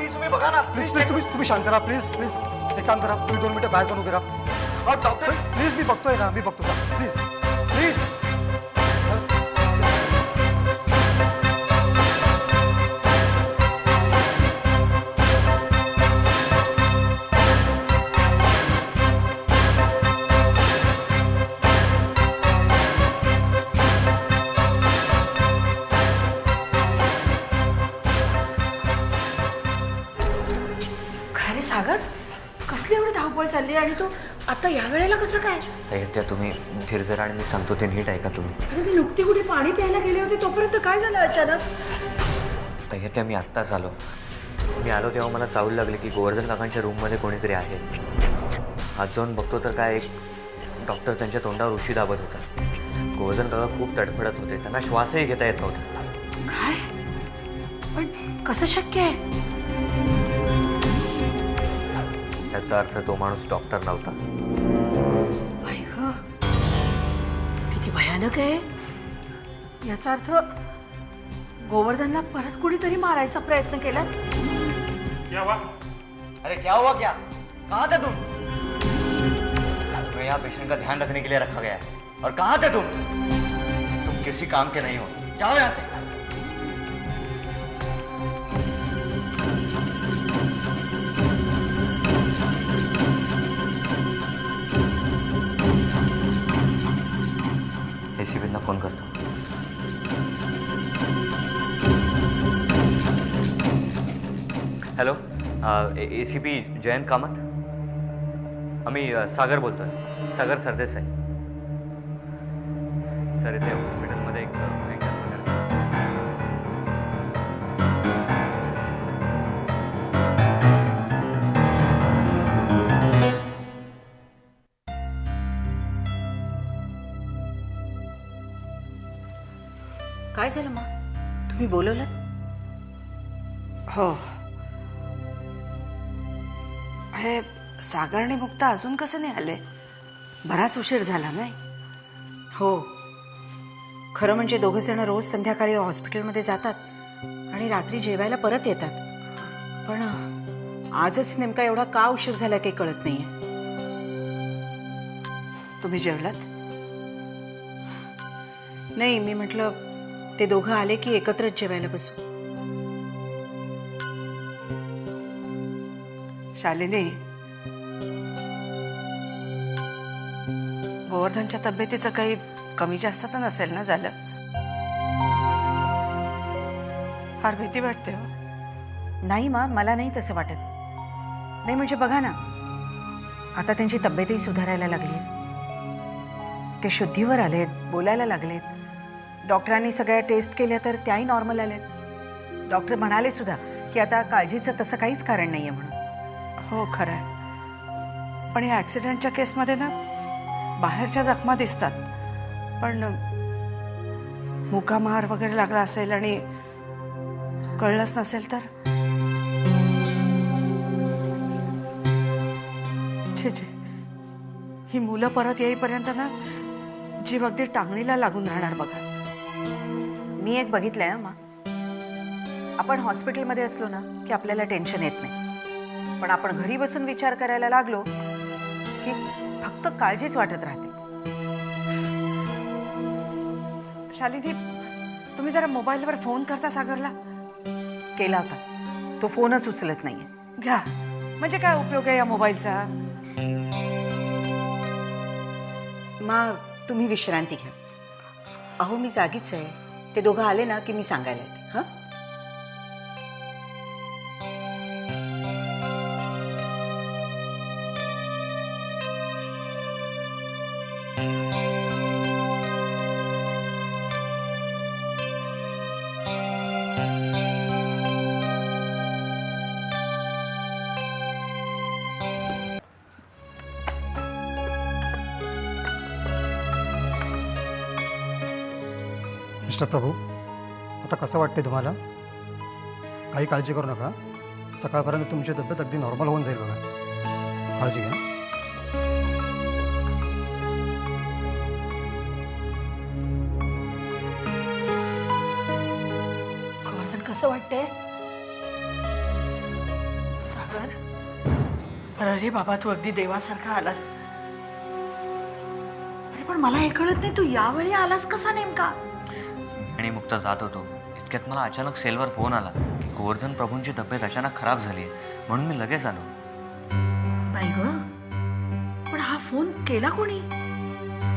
Please तुम्ही बघा ना, प्लीज प्लीज तुम्ही शांत राहा, प्लीज प्लीज एक काम करा, तुम्ही 2 मिनिटं बाहेर जाऊन उभे राहा. डॉक्टर प्लीज मी बघतोय ना, मी बघतो प्लीज प्लीज. सागर कसली एवढी धावपळ चालली आणि तू आता या वेळेला कसं काय? त्या तुम्ही धीर जरा आणि मी सांगतो ते नीट ऐका तुम्ही. अरे मी नुकती कुठे पाणी प्यायला गेले होते तोपर्यंत काय झालं अचानक? त्या मी आत्ताच आलो. मी आलो तेव्हा मला चावू लागले की गोवर्धन काकांच्या रूममध्ये कोणीतरी आहे. हात जाऊन बघतो तर काय एक डॉक्टर त्यांच्या तोंडावर उशी दाबत होता. गोवर्धन काका खूप तडफडत होते, त्यांना श्वासही घेता येत नव्हता. काय? पण कसं शक्य आहे? त्याचा अर्थ तो माणूस डॉक्टर नव्हता. किती भयानक आहे. याचा अर्थ गोवर्धनला परत कुणीतरी मारायचा प्रयत्न केला. अरे क्या हुआ क्या? कहाँ थे तुम? तुम्हें यहाँ पेशेंट का ध्यान रखने के लिए रखा गया है और कहाँ थे तुम किसी काम के नहीं हो, जाओ यहाँ से. एसीपींना फोन करतो. Hello, ACP Jayant Kamat. आम्ही सागर बोलतोय, सागर सरदेसाई. सर इथे हॉस्पिटलमध्ये एक काय झालं मग? तुम्ही बोलवलं? हो. हे सागर आणि मुक्ता अजून कसं नाही आले? बराच उशीर झाला नाही? हो, खरं म्हणजे दोघं जण रोज संध्याकाळी हॉस्पिटलमध्ये जातात आणि रात्री जेवायला परत येतात. पण आजच नेमका एवढा का उशीर झाला काही कळत नाहीये. तुम्ही जेवलात? नाही, मी म्हटलं ते दोघं आले की एकत्रच जेवायला बसू. शालिनी, गोवर्धनच्या तब्येतीचं काही कमी जास्त तर नसेल ना झालं? फार भीती वाटते हो. नाही मा, मला नाही तसं वाटत. नाही म्हणजे बघा ना, आता त्यांची तब्येतही सुधारायला लागली. ते शुद्धीवर आलेत, बोलायला लागलेत. डॉक्टरांनी सगळ्या टेस्ट केल्या तर त्याही नॉर्मल आलेत. डॉक्टर म्हणाले सुद्धा की आता काळजीचं तसं काहीच कारण नाहीये म्हणून. हो खरं आहे. पण या ॲक्सिडेंटच्या केसमध्ये ना बाहेरच्या जखमा दिसतात, पण मुकामार वगैरे लागला असेल आणि कळलंच नसेल तर छे छे. ही मुलं परत येईपर्यंत ना जीव अगदी टांगणीला लागून राहणार बघा. मी एक बघितलंय मा, आपण हॉस्पिटलमध्ये असलो ना की आपल्याला टेन्शन येत नाही, पण आपण घरी बसून विचार करायला लागलो की फक्त काळजीच वाटत राहते. शालिनी, तुम्ही जरा मोबाईलवर फोन करता सागरला? केला होता, तो फोनच उचलत नाहीये. घ्या, म्हणजे काय उपयोग आहे या मोबाईलचा? मा, तुम्ही विश्रांती घ्या. अहो मी जागीच आहे. ते दोघं आले ना की मी सांगायला येते. हां, मिस्टर प्रभू, आता कसं वाटते तुम्हाला? काही काळजी करू नका, सकाळपर्यंत तुमची तब्येत अगदी नॉर्मल होऊन जाईल बघा. काळजी घ्या. गोवर्धन कसं वाटतंय? बरं रे बाबा, तू अगदी देवासारखा आलास. अरे पण मला हे कळत नाही, तू यावेळी आलास कसा नेमका? आणि मुक्ता जात होतो इतक्यात मला अचानक सेलवर फोन आला की गोवर्धन प्रभूंची तब्येत अचानक खराब झाली म्हणून मी लगेच आलो. नाही ग, पण हा फोन केला कोणी?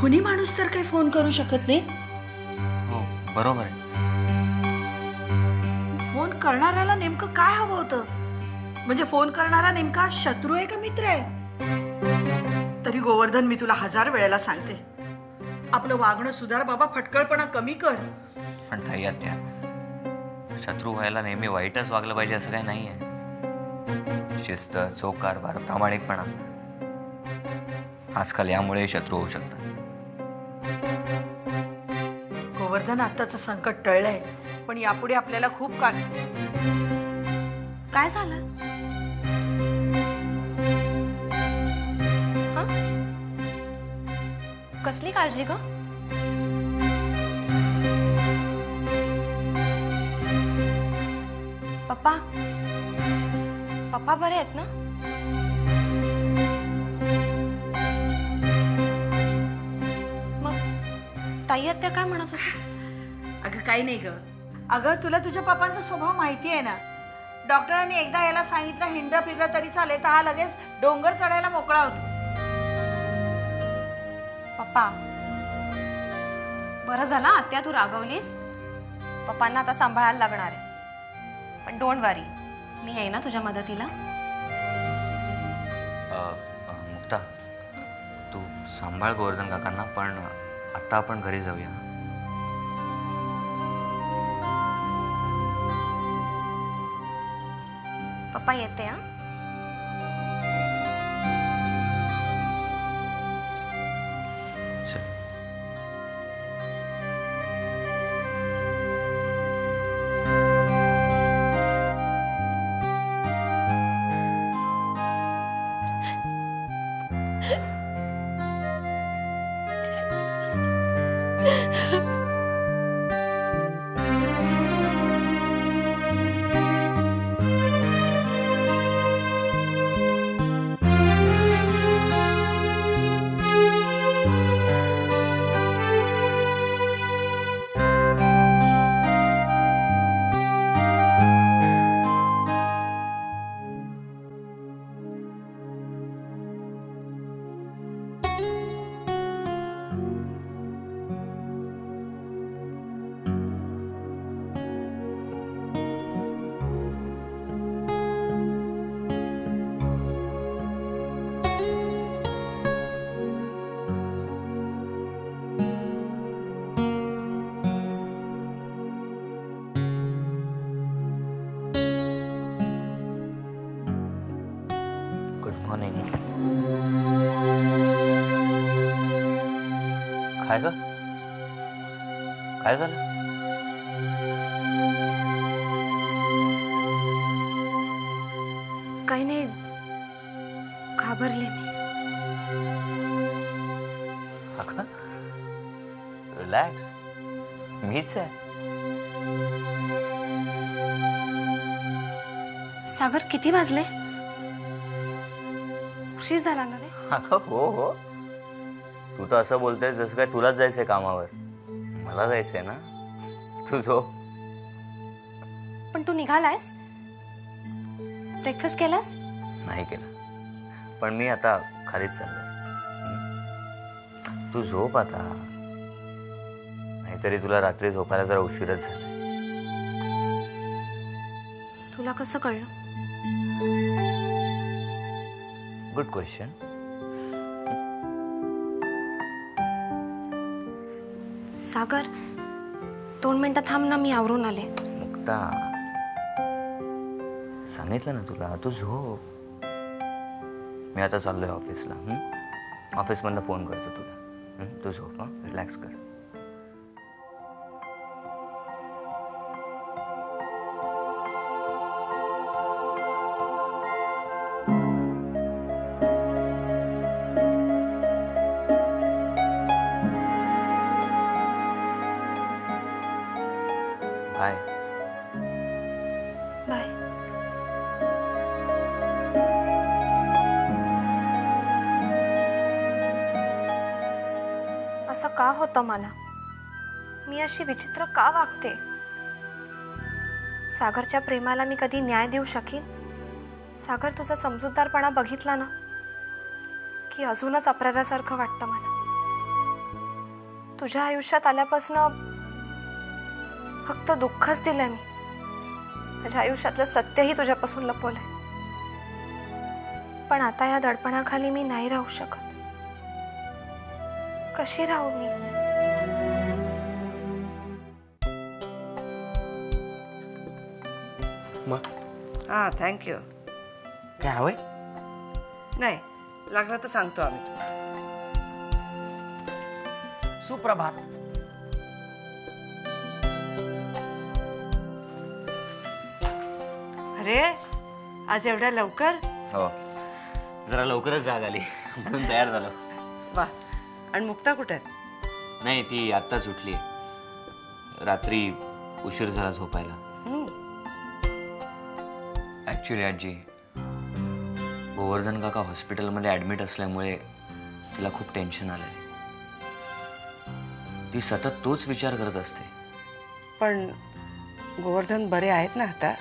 खुनी माणूस तर काही फोन करू शकत नाही. हो बरोबर आहे. फोन करणाऱ्याला नेमकं काय हवं होतं? म्हणजे फोन करणारा नेमका शत्रू आहे का मित्र आहे? तरी गोवर्धन, मी तुला 1000 वेळेला सांगते, आपलं वागणं सुधार बाबा, फटकळपणा कमी कर. पण ताई आत्या, शत्रू व्हायला नेहमी वाईटच वागलं पाहिजे असं काही नाहीये. शिस्त, चोख कारभार, प्रामाणिकपणा आजकाल यामुळे शत्रू होऊ शकतात. गोवर्धन, आत्ताचं संकट टळलंय, पण यापुढे आपल्याला खूप काळ. काय झालं? हं? कसली काळजी ग? पप्पा पप्पा बरे आहेत ना? मग ताई आत्या काय म्हणत होती? अगं काही नाही ग. अगं तुला तुझ्या पप्पांचा स्वभाव माहिती आहे ना. डॉक्टरांनी एकदा याला सांगितलं हिंडा फिरला तरी चालेल, तर हा लगेच डोंगर चढायला मोकळा होतो. पप्पा बरं झालं आत्या तू रागवलीस. पप्पांना आता सांभाळायला लागणार आहे. पण डोंट वरी, मी येईन ना तुझ्या मदतीला. मुक्ता, तू सांभाळ गोवर्धन काकांना, पण आता आपण घरी जाऊया. पप्पा येते हा. चल. मॉर्निंग. काय ग, काय झालं? काही नाही, घाबरले मी. अगं रिलॅक्स, मीच आहे. सागर किती वाजले? उशीर झाला ना रे. अगं हो हो, तू तर असं बोलतेस जसं काय तुलाच जायचंय कामावर. मला जायचंय ना. तू झोप. पण तू निघालायस? ब्रेकफास्ट केलास? नाही केलं, पण मी आता खालीच चाललोय. तू झोप आता, नाहीतरी तुला रात्री झोपायला जरा उशीरच झाला. तुला कसं कळलं? Good question. सागर 2 मिनिटं थांब ना, मी आवरून आले. मुक्ता, सांगितलं ना तुला, तू झोप. मी आता चाललोय ऑफिसला. ऑफिसमधनं फोन करतो तुला. तू झोप, रिलॅक्स कर. बाय. बाय. असं का होतं मला? मी अशी विचित्र का वागते? सागरच्या प्रेमाला मी कधी न्याय देऊ शकीन? सागर, तुझा समजूतदारपणा बघितला ना की अजूनच अपराधासारखं वाटतं मला. तुझ्या आयुष्यात आल्यापासून फक्त दुःखच दिलंय मी. माझ्या आयुष्यातलं सत्यही तुझ्यापासून लपवलंय. पण आता या दडपणाखाली मी नाही राहू शकत. कशी राहू मी? हां, थँक्यू. काय हवंय? नाही, लागलं तर सांगतो आम्ही तुला. सुप्रभात. अरे, आज एवढ्या लवकर? हो, जरा लवकरच जाग आली म्हणून तयार झालो. वा. आणि मुक्ता कुठे आहे? नाही, ती आत्ताच उठली. रात्री उशीर झाला झोपायला. ॲक्च्युली आजी, गोवर्धन काका हॉस्पिटलमध्ये ॲडमिट असल्यामुळे तिला खूप टेन्शन आलंय. ती सतत तोच विचार करत असते. पण गोवर्धन बरे आहेत ना आता?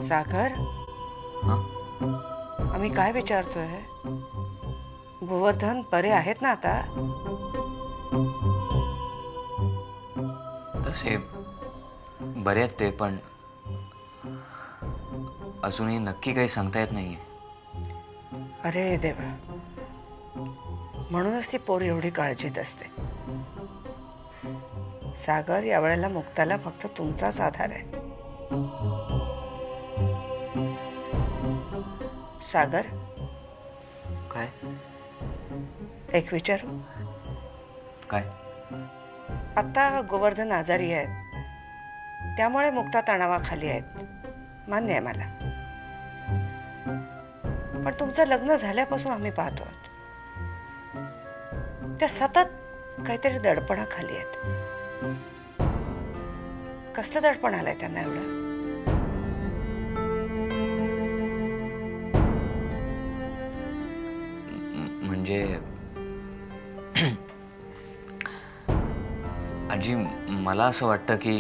सागर, हां, आम्ही काय विचारतोय? गोवर्धन बरे आहेत ना आता? तसे बरे आहेत ते, पण अजूनही नक्की काही सांगता येत नाहीये. अरे देवा, म्हणूनच ती पोर एवढी काळजीत असते. सागर, यावेळेला मुक्ताला फक्त तुमचाच आधार आहे. सागर, काय? एक विचारू? काय? आता गोवर्धन आजारी आहेत, त्यामुळे मुक्ता तणावाखाली आहेत, मान्य आहे मला. पण तुमचं लग्न झाल्यापासून आम्ही पाहतो त्या सतत काहीतरी दडपणाखाली आहेत. कसलं दडपण आलंय त्यांना एवढं? म्हणजे आजी, मला असं वाटतं की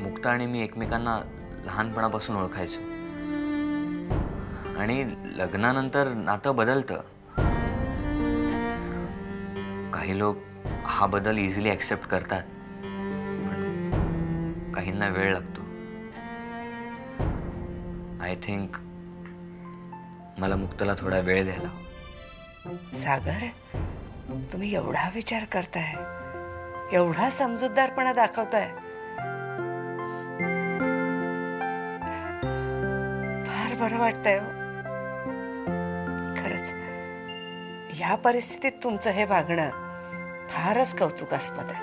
मुक्ता आणि मी एकमेकांना लहानपणापासून ओळखायचो, आणि लग्नानंतर नातं बदलतं. काही लोक हा बदल इझिली ॲक्सेप्ट करतात, पण काहींना वेळ लागतो. आय थिंक मला मुक्ताला थोडा वेळ द्यायला हवा. सागर, तुम्ही एवढा विचार करताय, एवढा समजूतदारपणा दाखवताय, फार बरं वाटतंय हो. खरंच या परिस्थितीत तुमचं हे वागणं फारच कौतुकास्पद आहे.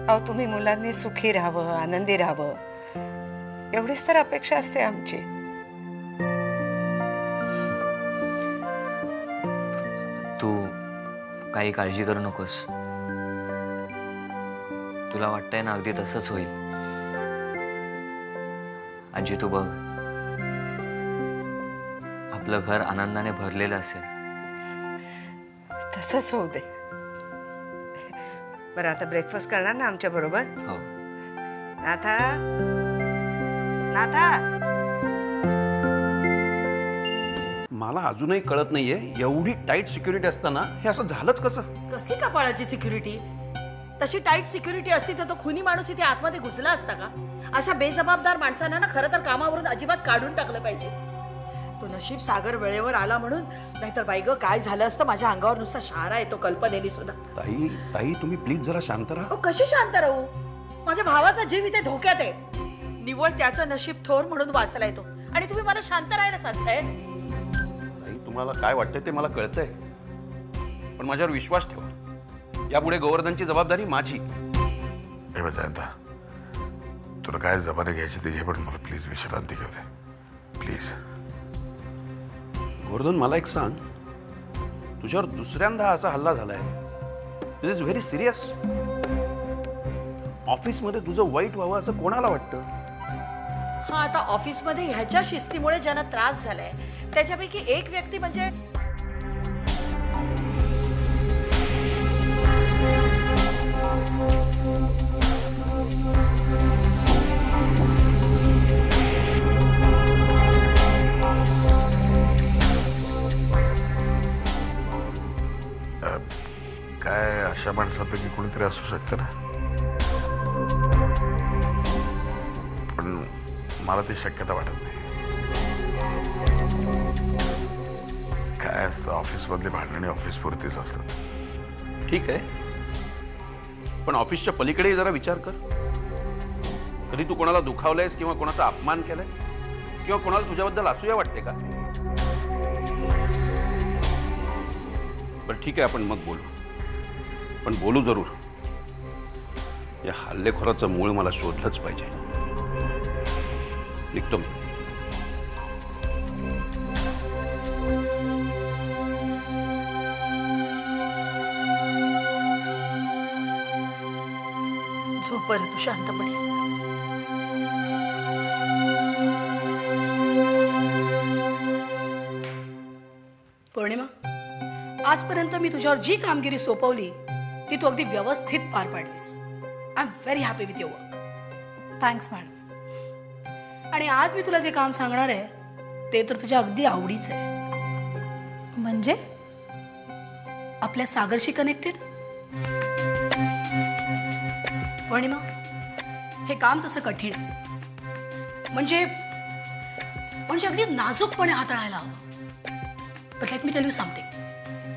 अहो, तुम्ही मुलांनी सुखी राहावं, आनंदी राहावं, एवढीच तर अपेक्षा असते आमची. तू काही काळजी करू नकोस. तुला वाटतंय ना अगदी तसंच होईल. आजी, तू बघ, आपलं घर आनंदाने भरलेलं असेल. तसंच होऊ दे. बरं, आता ब्रेकफास्ट करणार ना आमच्या बरोबर? हो. नाथा, नाथा. मला अजूनही कळत नाहीये, एवढी टाईट सिक्युरिटी असताना हे असं झालंच कसं? कसली कपाळाची सिक्युरिटी? तशी टाईट सिक्युरिटी असती तर तो खुनी माणूस इथे आतमध्ये घुसला असता का? अशा बेजबाबदार माणसांना ना खरं तर कामावरून अजिबात काढून टाकलं पाहिजे. तो नशीब सागर वेळेवर आला म्हणून, नाहीतर बाई ग काय झालं असतं. माझ्या अंगावर नुसता शहारा येतो कल्पनेनी सुद्धा. ताई ताई, तुम्ही प्लीज जरा शांत राहा. अहो, कशी शांत राहू? माझ्या भावाचा जीव इथे धोक्यात आहे. निव्वळ त्याचं नशीब थोर म्हणून वाचलाय तो, आणि तुम्ही मला शांत राहायला सांगताय? ताई, तुम्हाला काय वाटतंय ते मला कळतंय, पण माझ्यावर विश्वास ठेवा. यापुढे गोवर्धनची जबाबदारी माझी. तुला काय जबाने घ्यायची ते घे, पण मला प्लीज विश्रांती घेऊ दे प्लीज. गोवर्धन, मला एक सांग, तुझ्यावर दुसऱ्यांदा असा हल्ला झालाय, दिस इज व्हेरी सिरियस. ऑफिसमध्ये तुझं वाईट व्हावं असं कोणाला वाटतं? हा, आता ऑफिसमध्ये ह्याच्या शिस्तीमुळे ज्यांना त्रास झालाय त्याच्यापैकी एक व्यक्ती म्हणजे काय अशा माणसापैकी कोणीतरी असू शकतं ना, पण मला ती शक्यता वाटत नाही. काय असतं, ऑफिसमधली भांडणी ऑफिस पुरतीच असतात. ठीक आहे, पण ऑफिसच्या पलीकडेही जरा विचार कर. कधी तू कोणाला दुखावलंयस किंवा कोणाचा अपमान केलायस किंवा कोणाला तुझ्याबद्दल असूया वाटते का? बरं ठीक आहे, आपण मग बोलू, पण बोलू जरूर. या हल्लेखोराचं मूळ मला शोधलंच पाहिजे. निघतो मी. झोप बरं तू शांतपणे. पौर्णिमा, आजपर्यंत मी तुझ्यावर जी कामगिरी सोपवली ती तू अगदी व्यवस्थित पार पाडलीस. I am very happy with your work. Thanks madam. आणि आज मी तुला जे काम सांगणार आहे ते तर तुझ्या अगदी आवडीचं आहे. म्हणजे आपल्या सागरशी कनेक्टेड. पौर्णिमा, हे काम तसं कठीण आहे, म्हणजे अगदी नाजूकपणे हाताळायला हवं. But let me tell you something,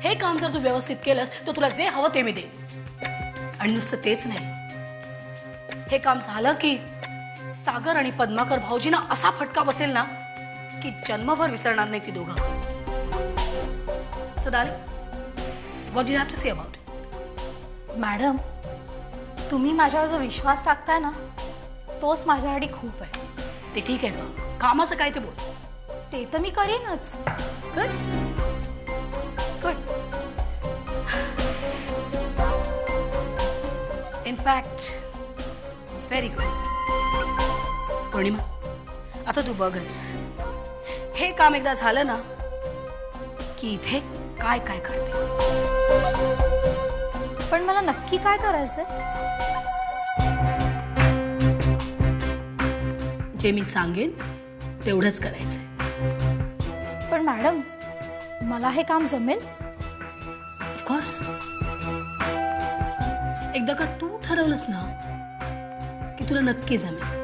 हे काम जर तू व्यवस्थित केलंस तर तुला जे हवं ते मी देईन. आणि नुसतं तेच नाही, हे काम झालं की सागर आणि पद्माकर भाऊजींना असा फटका बसेल ना की जन्मभर विसरणार नाही ती दोघं. So darling, what do you have to say about it? Madam, तुम्ही माझ्यावर जो विश्वास टाकताय ना तोच माझ्यासाठी खूप आहे. ते ठीक आहे का? कामाचं काय ते बोल. ते तर मी करेनच. Good good. In fact very good. Purnima, आता तू बघच, हे काम एकदा झालं ना की इथे काय काय करते. पण मला नक्की काय करायचंय? जे मी सांगेन तेवढंच करायचंय. पण मॅडम, मला हे काम जमेल? ऑफकोर्स. एकदा का तू ठरवलंस ना की तुला नक्की जमेल.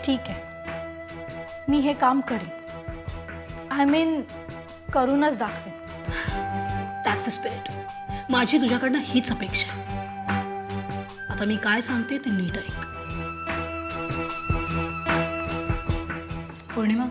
ठीक आहे, मी हे काम करीन. आय मीन करूनच दाखवेन. That's the spirit. माझी तुझ्याकडनं हीच अपेक्षा आहे. आता मी काय सांगते ते नीट ऐक. पौर्णिमा,